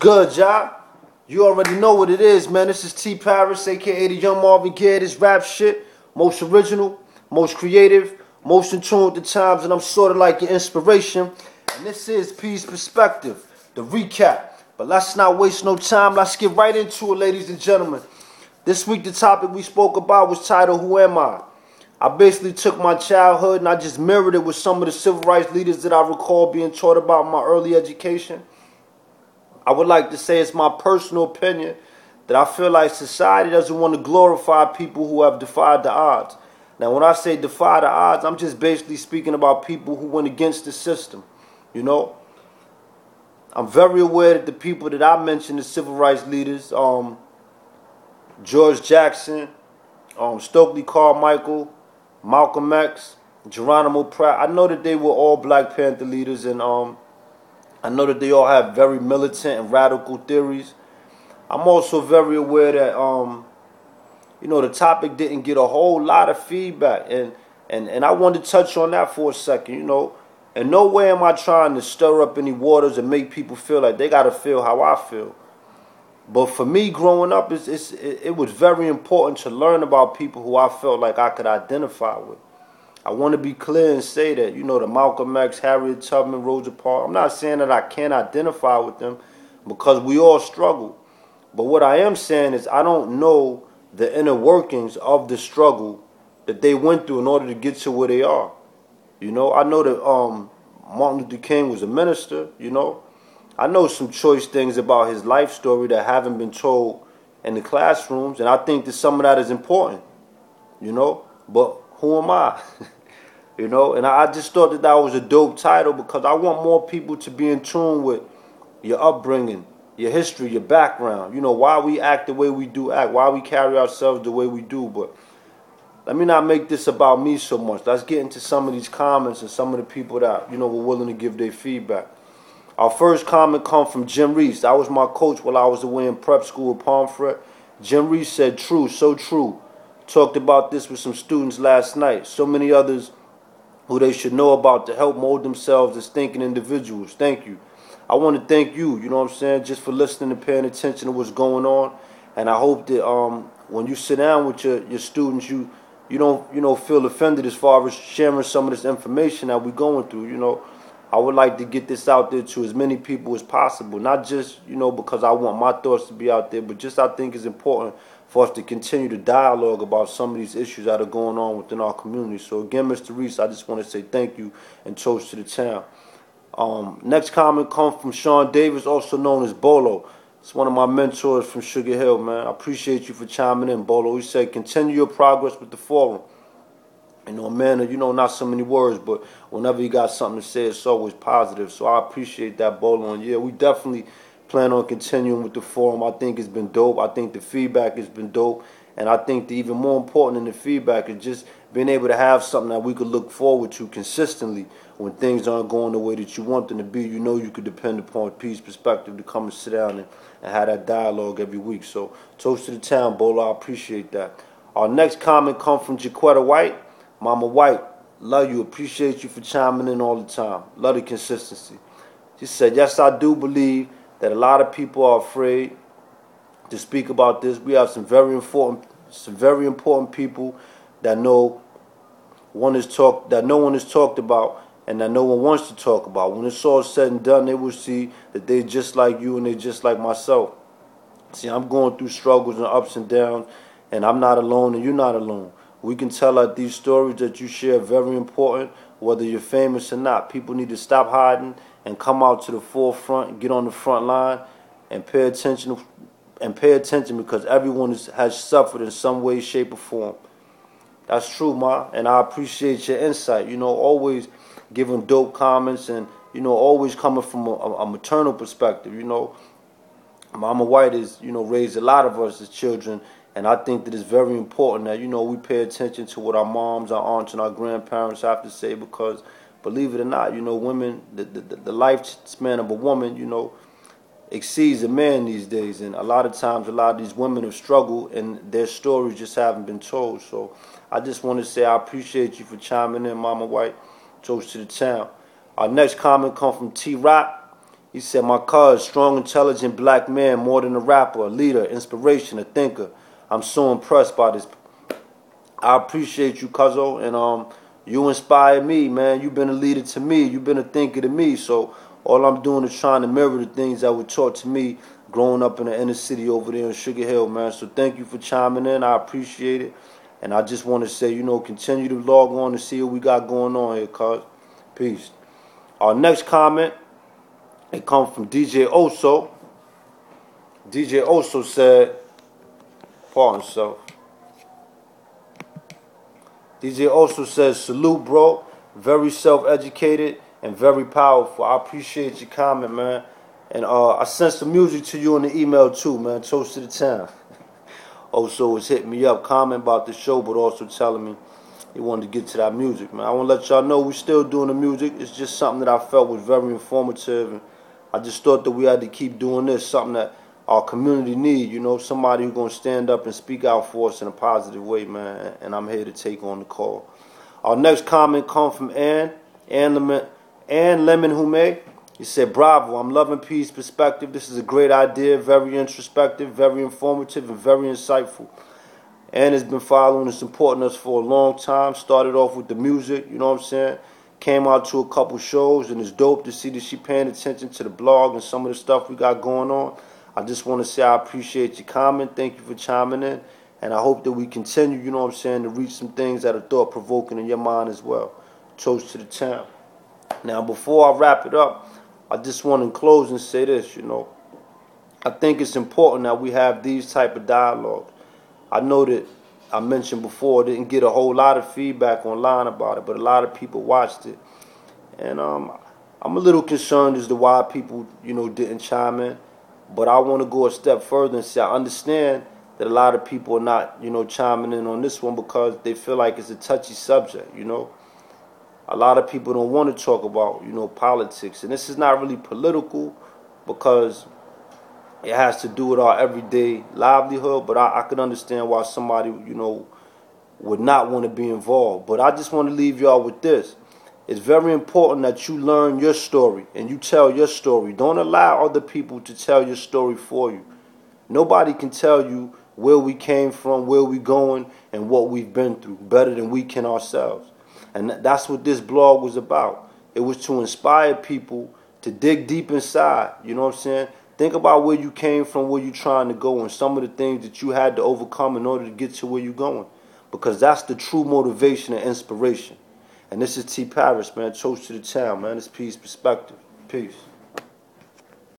good, y'all? You already know what it is, man. This is T Paris, aka the Young Marvin Gaye. This rap shit, most original, most creative, most in tune with the times, and I'm sort of like your inspiration. And this is Perpsective, the recap. But let's not waste no time. Let's get right into it, ladies and gentlemen. This week, the topic we spoke about was titled, Who Am I? I basically took my childhood and I just mirrored it with some of the civil rights leaders that I recall being taught about in my early education. I would like to say it's my personal opinion that I feel like society doesn't want to glorify people who have defied the odds. Now, when I say defy the odds, I'm just basically speaking about people who went against the system, you know. I'm very aware that the people that I mentioned, the civil rights leaders, George Jackson, Stokely Carmichael, Malcolm X, Geronimo Pratt, I know that they were all Black Panther leaders, and I know that they all have very militant and radical theories. I'm also very aware that the topic didn't get a whole lot of feedback, and I want to touch on that for a second. In no way am I trying to stir up any waters and make people feel like they gotta feel how I feel. But for me, growing up, it was very important to learn about people who I felt like I could identify with. I want to be clear and say that, the Malcolm X, Harriet Tubman, Rosa Parks, I'm not saying that I can't identify with them because we all struggle. But what I am saying is I don't know the inner workings of the struggle that they went through in order to get to where they are. I know that Martin Luther King was a minister, I know some choice things about his life story that haven't been told in the classrooms, and I think that some of that is important, but who am I? And I just thought that was a dope title because I want more people to be in tune with your upbringing, your history, your background, why we act the way we do act, why we carry ourselves the way we do. But let me not make this about me so much. Let's get into some of these comments and some of the people that, were willing to give their feedback. Our first comment comes from Jim Reese. That was my coach while I was away in prep school at Pomfret. Jim Reese said, true, so true. Talked about this with some students last night. So many others who they should know about to help mold themselves as thinking individuals. Thank you. I want to thank you, just for listening and paying attention to what's going on. And I hope that when you sit down with your students, you don't feel offended as far as sharing some of this information that we're going through. I would like to get this out there to as many people as possible, not just, because I want my thoughts to be out there, but just I think it's important for us to continue to dialogue about some of these issues that are going on within our community. So again, Mr. Reese, I just want to say thank you and toast to the town. Next comment comes from Sean Davis, also known as Bolo. It's one of my mentors from Sugar Hill, man. I appreciate you for chiming in, Bolo. He said, continue your progress with the forum. Man, not so many words, but whenever you got something to say, it's always positive. So I appreciate that, Bolo. And yeah, we definitely plan on continuing with the forum. I think it's been dope. I think the feedback has been dope. And I think the even more important than the feedback is just being able to have something that we could look forward to consistently when things aren't going the way that you want them to be. You could depend upon Perpsective to come and sit down and have that dialogue every week. So toast to the town, Bolo. I appreciate that. Our next comment comes from Jaquetta White. Mama White, love you, appreciate you for chiming in all the time. Love the consistency. She said, yes, I do believe that a lot of people are afraid to speak about this. We have some very important people that no one has talked about and that no one wants to talk about. When it's all said and done, they will see that they're just like you and they're just like myself. See, I'm going through struggles and ups and downs, and I'm not alone and you're not alone. We can tell that these stories that you share are very important, whether you're famous or not. People need to stop hiding and come out to the forefront, get on the front line, and pay attention because everyone has suffered in some way, shape, or form. That's true, Ma, and I appreciate your insight. Always giving dope comments and, always coming from a maternal perspective. Mama White has, raised a lot of us as children. And I think that it's very important that, we pay attention to what our moms, our aunts, and our grandparents have to say because, believe it or not, women, the lifespan of a woman, exceeds a man these days. And a lot of times, a lot of these women have struggled and their stories just haven't been told. So I just want to say I appreciate you for chiming in, Mama White. Toast to the town. Our next comment comes from T-Rock. He said, my cuz, strong, intelligent black man, more than a rapper, a leader, inspiration, a thinker. I'm so impressed by this. I appreciate you, cuzzo, and you inspire me, man. You've been a leader to me. You've been a thinker to me. So all I'm doing is trying to mirror the things that were taught to me growing up in the inner city over there in Sugar Hill, man. So thank you for chiming in. I appreciate it. And I just want to say, continue to log on and see what we got going on here, cuz. Peace. Our next comment, it comes from DJ Oso. DJ Oso said, pardon himself. DJ Oso says, salute, bro. Very self-educated and very powerful. I appreciate your comment, man. And I sent some music to you in the email, too, man. Toast to the town. Oso was hitting me up, commenting about the show, but also telling me he wanted to get to that music, man. I want to let y'all know we're still doing the music. It's just something that I felt was very informative. And I just thought that we had to keep doing this, something that our community need, somebody who's going to stand up and speak out for us in a positive way, man. And I'm here to take on the call. Our next comment comes from Ann Lemon Hume. He said, bravo, I'm loving peace perspective. This is a great idea, very introspective, very informative, and very insightful. Ann has been following and supporting us for a long time. Started off with the music, you know what I'm saying? Came out to a couple shows, and it's dope to see that she paying attention to the blog and some of the stuff we got going on. I just want to say I appreciate your comment. Thank you for chiming in. And I hope that we continue, you know what I'm saying, to reach some things that are thought-provoking in your mind as well. Toast to the town. Now, before I wrap it up, I just want to close and say this, I think it's important that we have these type of dialogues. I know that I mentioned before, didn't get a whole lot of feedback online about it, but a lot of people watched it. And I'm a little concerned as to why people, didn't chime in. But I want to go a step further and say I understand that a lot of people are not, chiming in on this one because they feel like it's a touchy subject, A lot of people don't want to talk about, politics. And this is not really political because it has to do with our everyday livelihood. But I can understand why somebody, would not want to be involved. But I just want to leave y'all with this. It's very important that you learn your story and you tell your story. Don't allow other people to tell your story for you. Nobody can tell you where we came from, where we're going, and what we've been through better than we can ourselves. And that's what this blog was about. It was to inspire people to dig deep inside, you know what I'm saying? Think about where you came from, where you're trying to go, and some of the things that you had to overcome in order to get to where you're going. Because that's the true motivation and inspiration. And this is T. Paris, man. Toast to the town, man. It's peace, perspective. Peace.